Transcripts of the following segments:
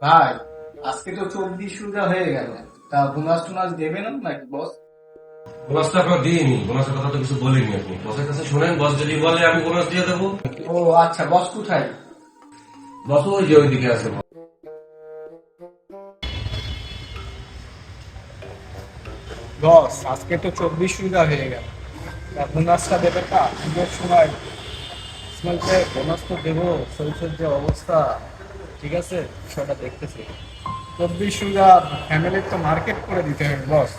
ভাই, আজকে তো 24 রোজা হয়ে গেল। তা বোনাস টোনাস দেবেন নাকি বস? বোনাস তো এখনো দিইনি, বোনাসের কথা তো কিছু বলিনি। আপনি বসের কাছে শোনেন, বস যদি বলে আমি বোনাস দিয়ে দেবো। ও আচ্ছা, বস কোথায়? বস ওই যে ওইদিকে আছে। বস, আজকে তো 24 রোজা হয়ে গেল। তা বোনাসটা দেবেন না? ঈদের সময় ইসমাইলকে বোনাস তো দেবো। শরীরের যে অবস্থা, ঠিক আছে, বিষয়টা দেখতেছি। 24 রোজা ফ্যামিলির তো মার্কেট করে দিতে হবে বস।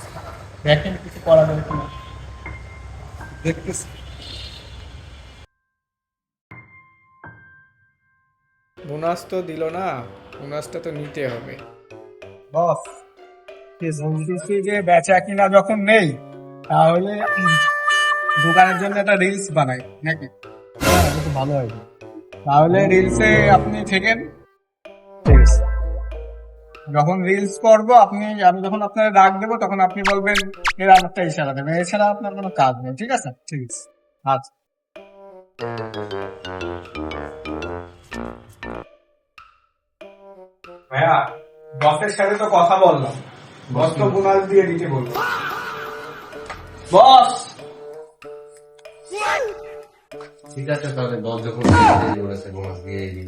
দেখেন কিছু করা যাবে কিনা, দেখতেছি। বোনাস তো দিল না, বোনাসটা তো নিতে হবে বস। বলতেছি যে বেচা কিনা যখন নেই, তাহলে দোকানের জন্য একটা রিলস বানাই নাকি? হ্যাঁ, এটা তো ভালো হয়। তাহলে রিলসে আপনি থেকেন, ঠিক আছে? যখন রিলস করবো আমি যখন আপনার ডাক দেবো, তখন আপনি বলবেন, এর আমারটা ইশারা দেবেন। এছাড়া আপনার কোনো কাজ নেই, ঠিক আছে? ঠিক আছে, আচ্ছা। ভাইয়া, বসের সাথে তো কথা বললাম। বস তো বোনাস দিয়ে দিতে বলবো। বস, ঠিক আছে, তাহলে বস যখন বলেছে বোনাস দিয়ে দিই।